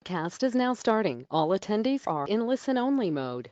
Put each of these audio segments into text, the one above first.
Cast is now starting. All attendees are in listen-only mode.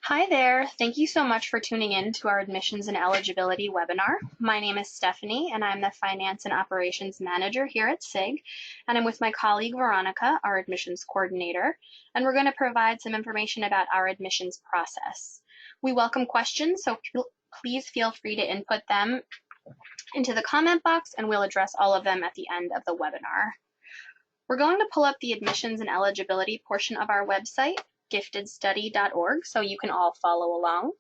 Hi there. Thank you so much for tuning in to our Admissions and Eligibility webinar. My name is Stephanie, and I'm the Finance and Operations Manager here at SIG, and I'm with my colleague Veronica, our Admissions Coordinator, and we're going to provide some information about our admissions process. We welcome questions, so please feel free to input them into the comment box, and we'll address all of them at the end of the webinar. We're going to pull up the Admissions and Eligibility portion of our website, giftedstudy.org, so you can all follow along.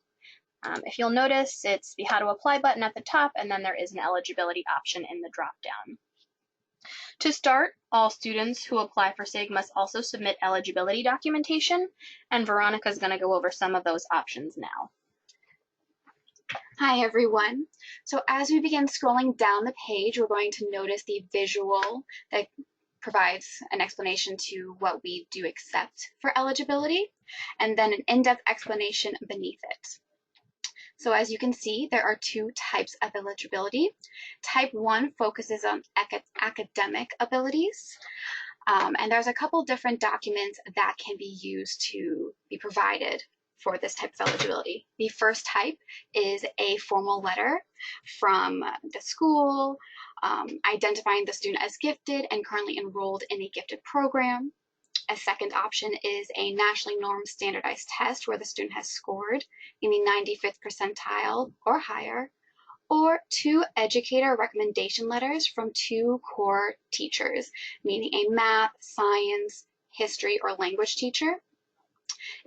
If you'll notice, it's the How to Apply button at the top, and then there is an eligibility option in the drop-down. To start, all students who apply for SIG must also submit eligibility documentation, and Veronica is going to go over some of those options now. Hi everyone. So as we begin scrolling down the page, we're going to notice the visual that provides an explanation to what we do accept for eligibility, and then an in-depth explanation beneath it. So as you can see, there are two types of eligibility. Type 1 focuses on academic abilities, and there's a couple different documents that can be used to be provided for this type of eligibility. The first type is a formal letter from the school identifying the student as gifted and currently enrolled in a gifted program. A second option is a nationally normed standardized test where the student has scored in the 95th percentile or higher, or two educator recommendation letters from two core teachers, meaning a math, science, history, or language teacher.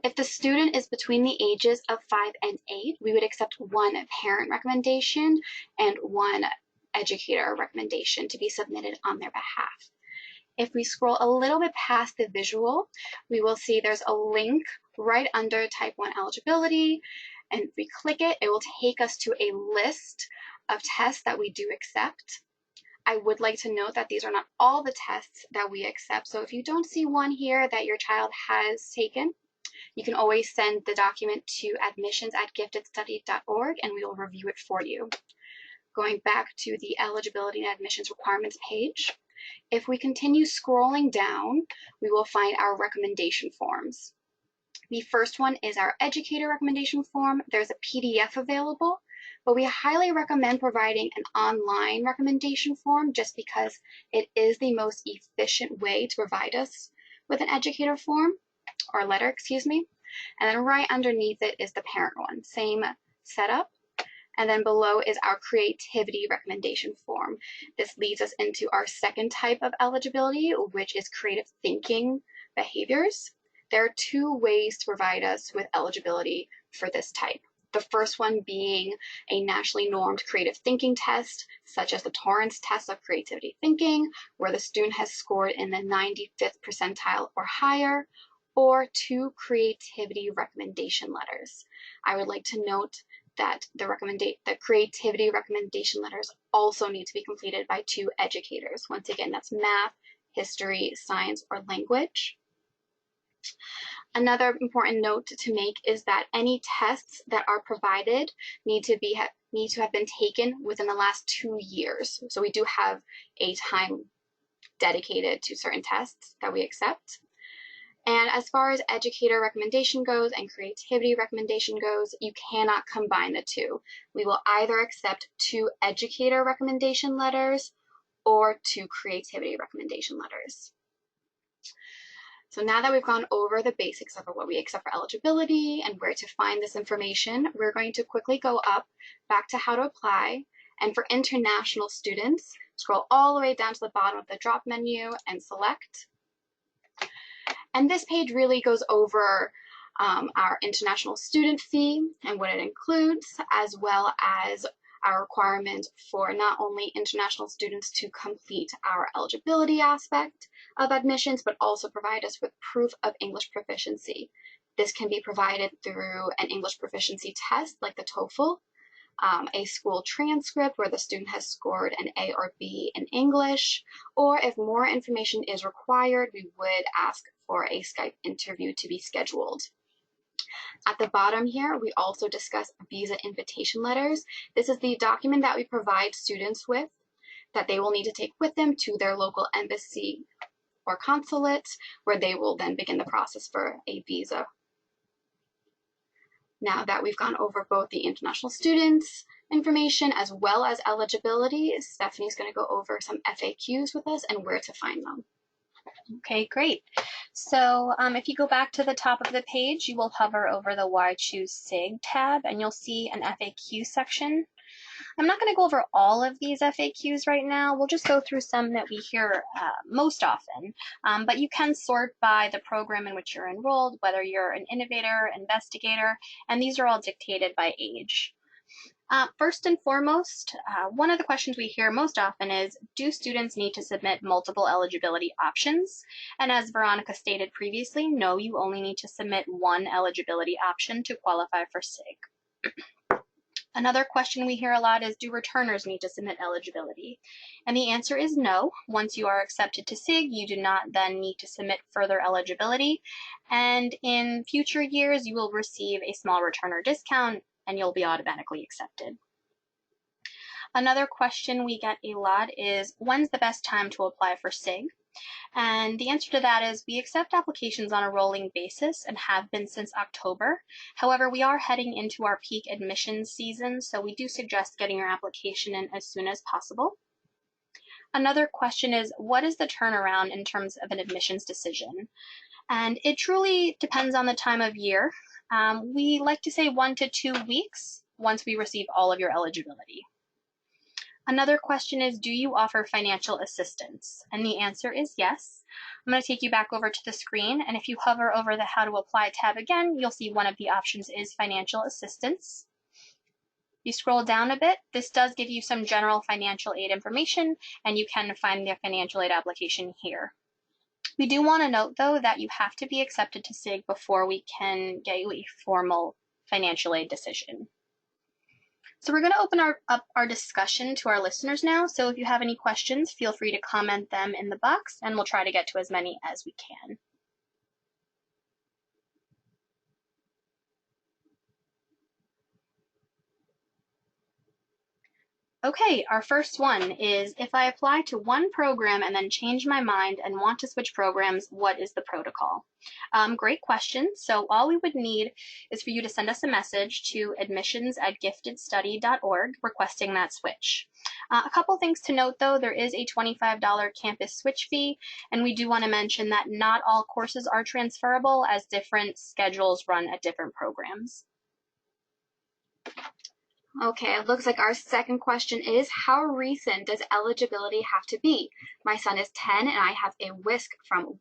If the student is between the ages of 5 and 8, we would accept one parent recommendation and one educator recommendation to be submitted on their behalf. If we scroll a little bit past the visual, we will see there's a link right under Type 1 eligibility, and if we click it, it will take us to a list of tests that we do accept. I would like to note that these are not all the tests that we accept, so if you don't see one here that your child has taken, you can always send the document to admissions@giftedstudy.org and we will review it for you. Going back to the eligibility and admissions requirements page, if we continue scrolling down, we will find our recommendation forms. The first one is our educator recommendation form. There's a PDF available, but we highly recommend providing an online recommendation form just because it is the most efficient way to provide us with an educator form, or letter, excuse me. And then right underneath it is the parent one, same setup. And then below is our creativity recommendation form. This leads us into our second type of eligibility, which is creative thinking behaviors. There are two ways to provide us with eligibility for this type. The first one being a nationally normed creative thinking test, such as the Torrance test of creativity thinking, where the student has scored in the 95th percentile or higher, or two creativity recommendation letters. I would like to note that the creativity recommendation letters also need to be completed by two educators. Once again, that's math, history, science, or language. Another important note to make is that any tests that are provided need to have been taken within the last 2 years. So we do have a time dedicated to certain tests that we accept. And as far as educator recommendation goes and creativity recommendation goes, you cannot combine the two. We will either accept two educator recommendation letters or two creativity recommendation letters. So now that we've gone over the basics of what we accept for eligibility and where to find this information, we're going to quickly go up back to how to apply. And for international students, scroll all the way down to the bottom of the drop menu and select. And this page really goes over our international student fee and what it includes, as well as our requirement for not only international students to complete our eligibility aspect of admissions, but also provide us with proof of English proficiency. This can be provided through an English proficiency test like the TOEFL, a school transcript where the student has scored an A or B in English, or if more information is required, we would ask for a Skype interview to be scheduled. At the bottom here, we also discuss visa invitation letters. This is the document that we provide students with that they will need to take with them to their local embassy or consulate, where they will then begin the process for a visa. Now that we've gone over both the international students information as well as eligibility, Stephanie's going to go over some FAQs with us and where to find them. Okay, great. So if you go back to the top of the page, you will hover over the Why Choose SIG tab and you'll see an FAQ section. I'm not going to go over all of these FAQs right now. We'll just go through some that we hear most often, but you can sort by the program in which you're enrolled, whether you're an innovator, investigator, and these are all dictated by age. First and foremost, one of the questions we hear most often is, do students need to submit multiple eligibility options? And as Veronica stated previously, no, you only need to submit one eligibility option to qualify for SIG. Another question we hear a lot is, do returners need to submit eligibility? And the answer is no. Once you are accepted to SIG, you do not then need to submit further eligibility. And in future years, you will receive a small returner discount and you'll be automatically accepted. Another question we get a lot is, when's the best time to apply for SIG? And the answer to that is we accept applications on a rolling basis and have been since October. However, we are heading into our peak admissions season, so we do suggest getting your application in as soon as possible. Another question is, what is the turnaround in terms of an admissions decision? And it truly depends on the time of year. We like to say 1 to 2 weeks once we receive all of your eligibility. Another question is, do you offer financial assistance? And the answer is yes. I'm going to take you back over to the screen, and if you hover over the How to Apply tab again, you'll see one of the options is financial assistance. You scroll down a bit, this does give you some general financial aid information, and you can find the financial aid application here. We do want to note, though, that you have to be accepted to SIG before we can get you a formal financial aid decision. So we're going to open up our discussion to our listeners now. So if you have any questions, feel free to comment them in the box, and we'll try to get to as many as we can. Okay, our first one is, if I apply to one program and then change my mind and want to switch programs, what is the protocol? Great question. So all we would need is for you to send us a message to admissions@giftedstudy.org requesting that switch. A couple things to note, though. There is a $25 campus switch fee, and we do want to mention that not all courses are transferable, as different schedules run at different programs. Okay, it looks like our second question is, how recent does eligibility have to be? My son is 10 and I have a WISC from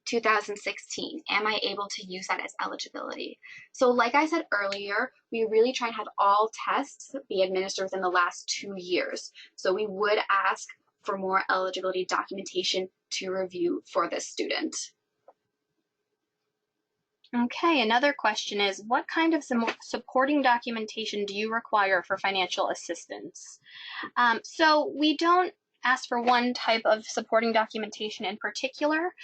2016. Am I able to use that as eligibility? So like I said earlier, we really try and have all tests be administered within the last 2 years. So we would ask for more eligibility documentation to review for this student. Okay, another question is, what kind of supporting documentation do you require for financial assistance? So we don't ask for one type of supporting documentation in particular.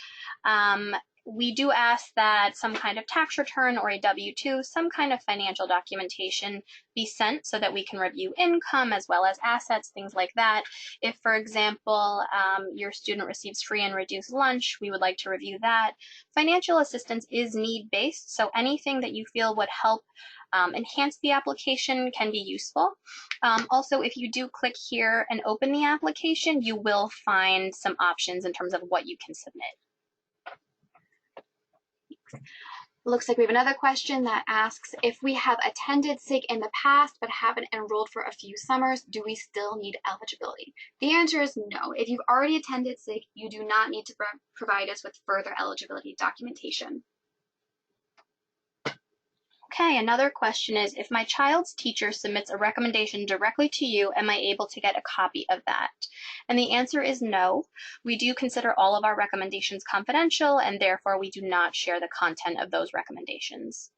We do ask that some kind of tax return or a W-2, some kind of financial documentation be sent so that we can review income as well as assets, things like that. If, for example, your student receives free and reduced lunch, we would like to review that. Financial assistance is need-based, so anything that you feel would help enhance the application can be useful. Also, if you do click here and open the application, you will find some options in terms of what you can submit. Looks like we have another question that asks, if we have attended SIG in the past but haven't enrolled for a few summers, do we still need eligibility? The answer is no. If you've already attended SIG, you do not need to provide us with further eligibility documentation. Okay, another question is, if my child's teacher submits a recommendation directly to you, am I able to get a copy of that? And the answer is no. We do consider all of our recommendations confidential, and therefore we do not share the content of those recommendations.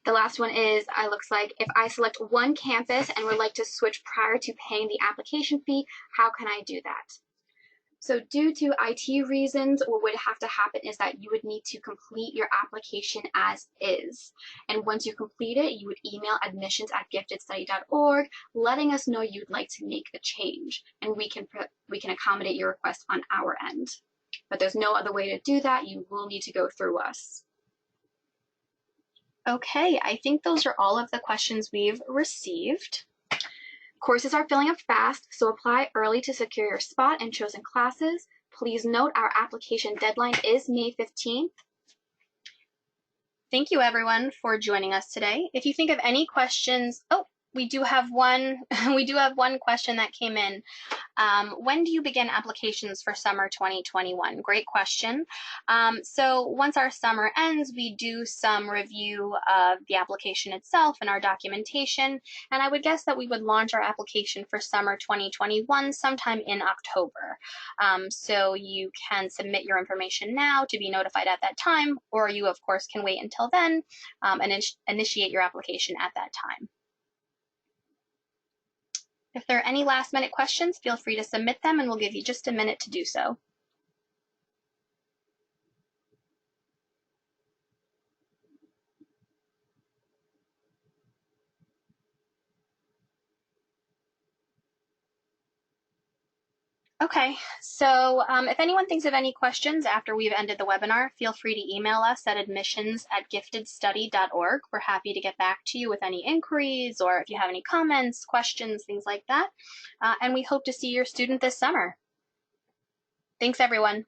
The last one is, looks like, if I select one campus and would like to switch prior to paying the application fee, how can I do that? So due to IT reasons, what would have to happen is that you would need to complete your application as is. And once you complete it, you would email admissions@giftedstudy.org, letting us know you'd like to make a change. And we can accommodate your request on our end. But there's no other way to do that. You will need to go through us. Okay, I think those are all of the questions we've received. Courses are filling up fast, so apply early to secure your spot in chosen classes. Please note our application deadline is May 15th. Thank you, everyone, for joining us today. If you think of any questions, we do have one question that came in. When do you begin applications for summer 2021? Great question. So once our summer ends, we do some review of the application itself and our documentation, and I would guess that we would launch our application for summer 2021 sometime in October. So you can submit your information now to be notified at that time, or you, of course, can wait until then and initiate your application at that time. If there are any last-minute questions, feel free to submit them, and we'll give you just a minute to do so. Okay, so if anyone thinks of any questions after we've ended the webinar, feel free to email us at admissions@giftedstudy.org. We're happy to get back to you with any inquiries, or if you have any comments, questions, things like that. And we hope to see your student this summer. Thanks, everyone.